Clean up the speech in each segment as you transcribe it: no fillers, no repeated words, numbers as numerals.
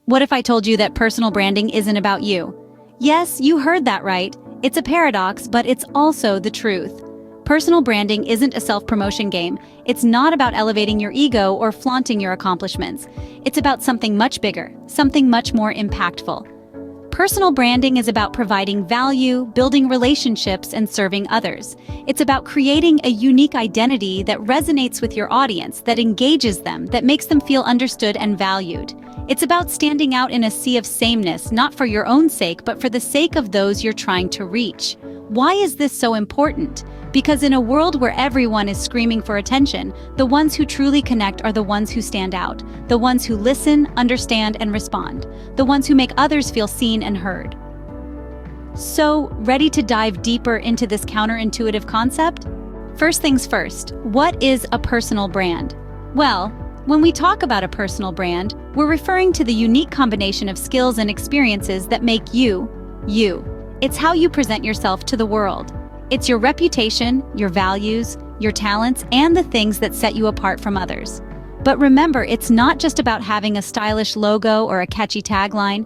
What if I told you that personal branding isn't about you? Yes, you heard that right. It's a paradox, but it's also the truth. Personal branding isn't a self-promotion game. It's not about elevating your ego or flaunting your accomplishments. It's about something much bigger, something much more impactful. Personal branding is about providing value, building relationships, and serving others. It's about creating a unique identity that resonates with your audience, that engages them, that makes them feel understood and valued. It's about standing out in a sea of sameness, not for your own sake, but for the sake of those you're trying to reach. Why is this so important? Because in a world where everyone is screaming for attention, the ones who truly connect are the ones who stand out, the ones who listen, understand, and respond, the ones who make others feel seen and heard. So, ready to dive deeper into this counterintuitive concept? First things first, what is a personal brand? Well, when we talk about a personal brand, we're referring to the unique combination of skills and experiences that make you, you. It's how you present yourself to the world. It's your reputation, your values, your talents, and the things that set you apart from others. But remember, it's not just about having a stylish logo or a catchy tagline.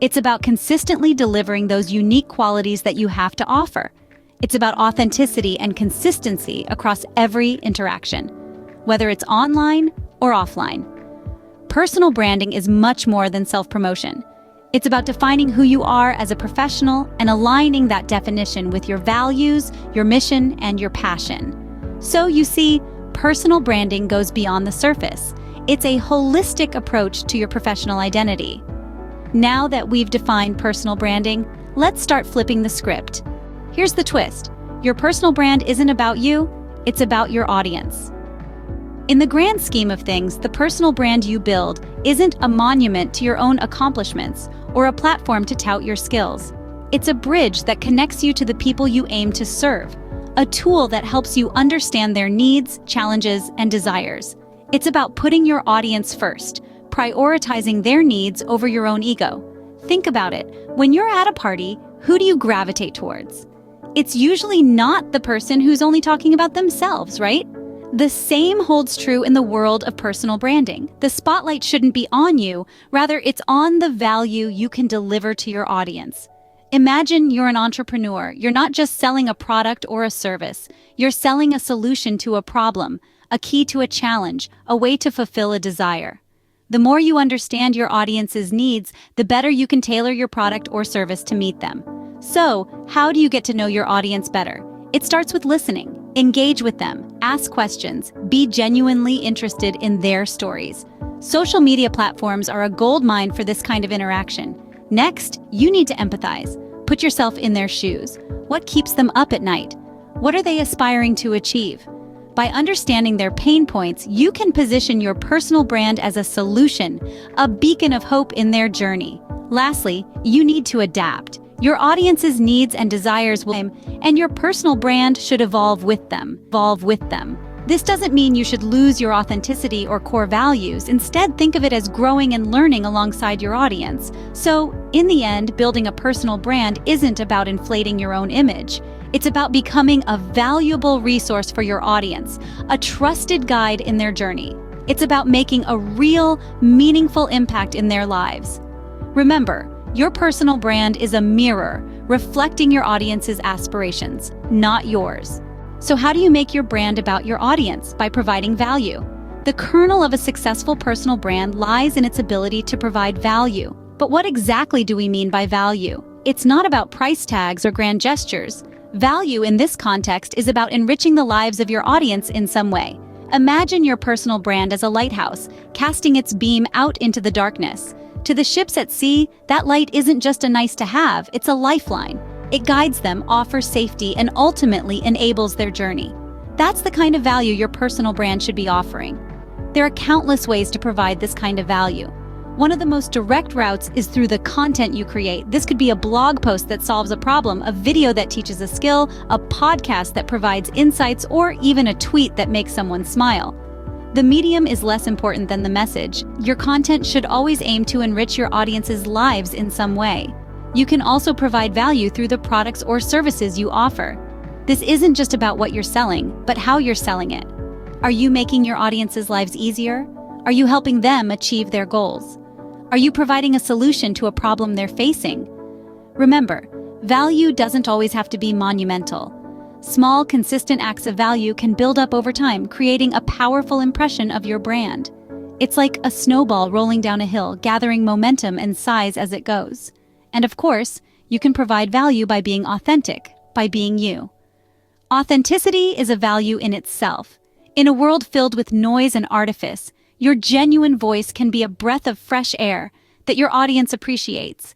It's about consistently delivering those unique qualities that you have to offer. It's about authenticity and consistency across every interaction, whether it's online or offline. Personal branding is much more than self-promotion. It's about defining who you are as a professional and aligning that definition with your values, your mission, and your passion. So you see, personal branding goes beyond the surface. It's a holistic approach to your professional identity. Now that we've defined personal branding, let's start flipping the script. Here's the twist. Your personal brand isn't about you, it's about your audience. In the grand scheme of things, the personal brand you build isn't a monument to your own accomplishments or a platform to tout your skills. It's a bridge that connects you to the people you aim to serve, a tool that helps you understand their needs, challenges, and desires. It's about putting your audience first, prioritizing their needs over your own ego. Think about it. When you're at a party, who do you gravitate towards? It's usually not the person who's only talking about themselves, right? The same holds true in the world of personal branding. The spotlight shouldn't be on you, rather it's on the value you can deliver to your audience. Imagine you're an entrepreneur. You're not just selling a product or a service. You're selling a solution to a problem, a key to a challenge, a way to fulfill a desire. The more you understand your audience's needs, the better you can tailor your product or service to meet them. So, how do you get to know your audience better? It starts with listening. Engage with them, ask questions, be genuinely interested in their stories. Social media platforms are a goldmine for this kind of interaction. Next, you need to empathize. Put yourself in their shoes. What keeps them up at night? What are they aspiring to achieve? By understanding their pain points, you can position your personal brand as a solution, a beacon of hope in their journey. Lastly, you need to adapt. Your audience's needs and desires will change, and your personal brand should evolve with them. This doesn't mean you should lose your authenticity or core values. Instead, think of it as growing and learning alongside your audience. So, in the end, building a personal brand isn't about inflating your own image. It's about becoming a valuable resource for your audience, a trusted guide in their journey. It's about making a real, meaningful impact in their lives. Remember, your personal brand is a mirror reflecting your audience's aspirations, not yours. So how do you make your brand about your audience? By providing value. The kernel of a successful personal brand lies in its ability to provide value. But what exactly do we mean by value? It's not about price tags or grand gestures. Value in this context is about enriching the lives of your audience in some way. Imagine your personal brand as a lighthouse, casting its beam out into the darkness. To the ships at sea, that light isn't just a nice to have, it's a lifeline. It guides them, offers safety, and ultimately enables their journey. That's the kind of value your personal brand should be offering. There are countless ways to provide this kind of value. One of the most direct routes is through the content you create. This could be a blog post that solves a problem, a video that teaches a skill, a podcast that provides insights, or even a tweet that makes someone smile. The medium is less important than the message. Your content should always aim to enrich your audience's lives in some way. You can also provide value through the products or services you offer. This isn't just about what you're selling, but how you're selling it. Are you making your audience's lives easier? Are you helping them achieve their goals? Are you providing a solution to a problem they're facing? Remember, value doesn't always have to be monumental. Small, consistent acts of value can build up over time, creating a powerful impression of your brand. It's like a snowball rolling down a hill, gathering momentum and size as it goes. And of course, you can provide value by being authentic, by being you. Authenticity is a value in itself. In a world filled with noise and artifice, your genuine voice can be a breath of fresh air that your audience appreciates.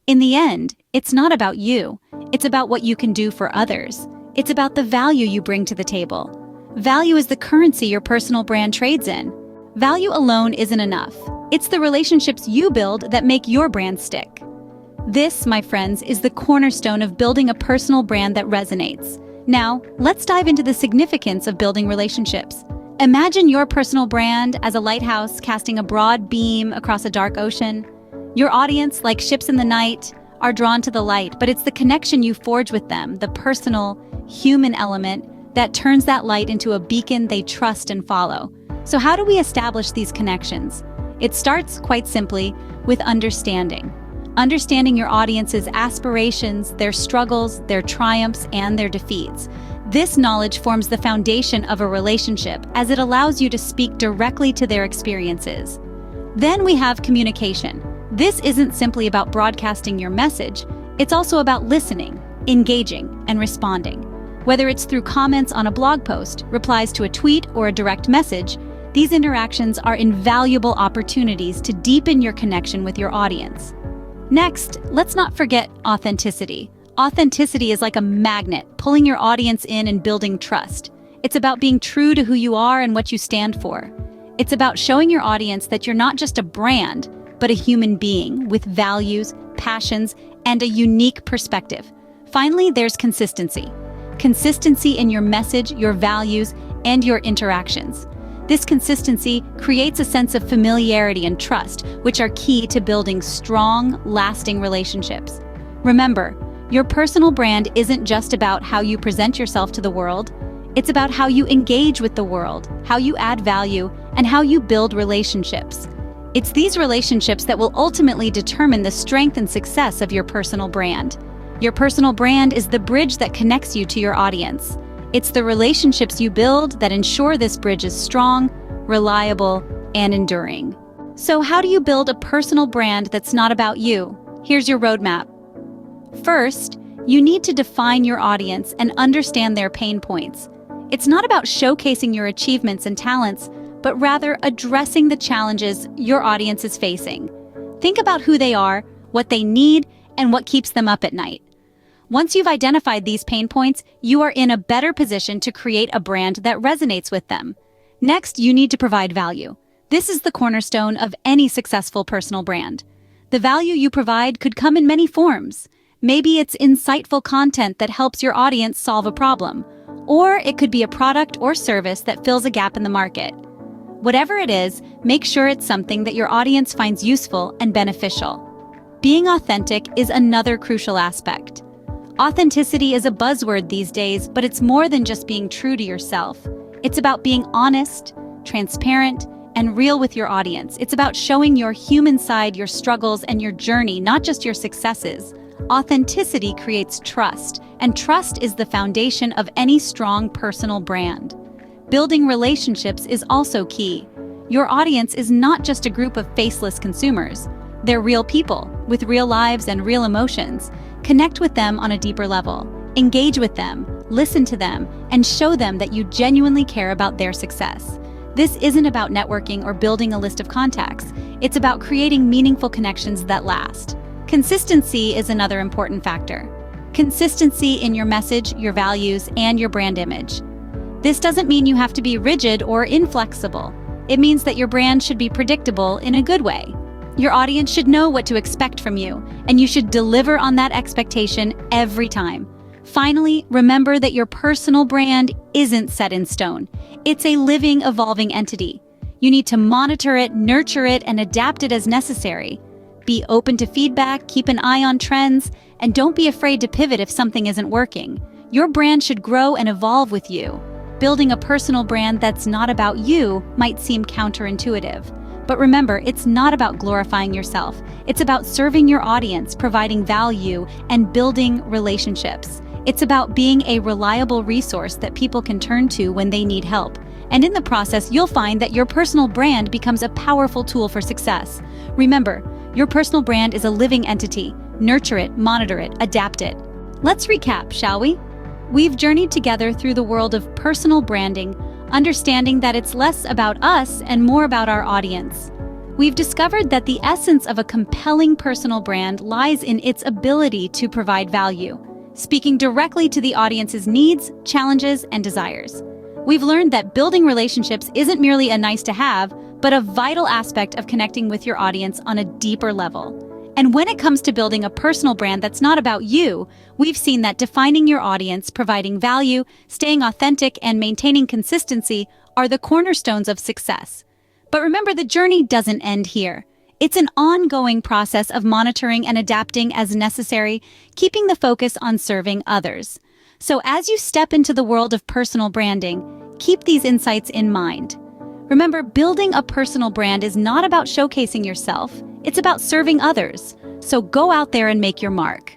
In the end, it's not about you. It's about what you can do for others. It's about the value you bring to the table. Value is the currency your personal brand trades in. Value alone isn't enough. It's the relationships you build that make your brand stick. This, my friends, is the cornerstone of building a personal brand that resonates. Now, let's dive into the significance of building relationships. Imagine your personal brand as a lighthouse casting a broad beam across a dark ocean. Your audience, like ships in the night, are drawn to the light, but it's the connection you forge with them, the personal, human element, that turns that light into a beacon they trust and follow. So how do we establish these connections? It starts, quite simply, with understanding. Understanding your audience's aspirations, their struggles, their triumphs, and their defeats. This knowledge forms the foundation of a relationship, as it allows you to speak directly to their experiences. Then we have communication. This isn't simply about broadcasting your message, it's also about listening, engaging, and responding. Whether it's through comments on a blog post, replies to a tweet, or a direct message, these interactions are invaluable opportunities to deepen your connection with your audience. Next, let's not forget authenticity. Authenticity is like a magnet, pulling your audience in and building trust. It's about being true to who you are and what you stand for. It's about showing your audience that you're not just a brand, but a human being with values, passions, and a unique perspective. Finally, there's consistency. Consistency in your message, your values, and your interactions. This consistency creates a sense of familiarity and trust, which are key to building strong, lasting relationships. Remember, your personal brand isn't just about how you present yourself to the world. It's about how you engage with the world, how you add value, and how you build relationships. It's these relationships that will ultimately determine the strength and success of your personal brand. Your personal brand is the bridge that connects you to your audience. It's the relationships you build that ensure this bridge is strong, reliable, and enduring. So how do you build a personal brand that's not about you? Here's your roadmap. First, you need to define your audience and understand their pain points. It's not about showcasing your achievements and talents, but rather addressing the challenges your audience is facing. Think about who they are, what they need, and what keeps them up at night. Once you've identified these pain points, you are in a better position to create a brand that resonates with them. Next, you need to provide value. This is the cornerstone of any successful personal brand. The value you provide could come in many forms. Maybe it's insightful content that helps your audience solve a problem, or it could be a product or service that fills a gap in the market. Whatever it is, make sure it's something that your audience finds useful and beneficial. Being authentic is another crucial aspect. Authenticity is a buzzword these days, but it's more than just being true to yourself. It's about being honest, transparent, and real with your audience. It's about showing your human side, your struggles, and your journey, not just your successes. Authenticity creates trust, and trust is the foundation of any strong personal brand. Building relationships is also key. Your audience is not just a group of faceless consumers. They're real people with real lives and real emotions. Connect with them on a deeper level. Engage with them, listen to them, and show them that you genuinely care about their success. This isn't about networking or building a list of contacts. It's about creating meaningful connections that last. Consistency is another important factor. Consistency in your message, your values, and your brand image. This doesn't mean you have to be rigid or inflexible. It means that your brand should be predictable in a good way. Your audience should know what to expect from you, and you should deliver on that expectation every time. Finally, remember that your personal brand isn't set in stone. It's a living, evolving entity. You need to monitor it, nurture it, and adapt it as necessary. Be open to feedback, keep an eye on trends, and don't be afraid to pivot if something isn't working. Your brand should grow and evolve with you. Building a personal brand that's not about you might seem counterintuitive, But remember, it's not about glorifying yourself. It's about serving your audience, providing value, and building relationships. It's about being a reliable resource that people can turn to when they need help. And in the process, you'll find that your personal brand becomes a powerful tool for success. Remember, your personal brand is a living entity. Nurture it, monitor it, adapt it. Let's recap, shall we? We've journeyed together through the world of personal branding, understanding that it's less about us and more about our audience. We've discovered that the essence of a compelling personal brand lies in its ability to provide value, speaking directly to the audience's needs, challenges, and desires. We've learned that building relationships isn't merely a nice-to-have, but a vital aspect of connecting with your audience on a deeper level. And when it comes to building a personal brand that's not about you, we've seen that defining your audience, providing value, staying authentic, and maintaining consistency are the cornerstones of success. But remember, the journey doesn't end here. It's an ongoing process of monitoring and adapting as necessary, keeping the focus on serving others. So as you step into the world of personal branding, keep these insights in mind. Remember, building a personal brand is not about showcasing yourself, it's about serving others. So go out there and make your mark.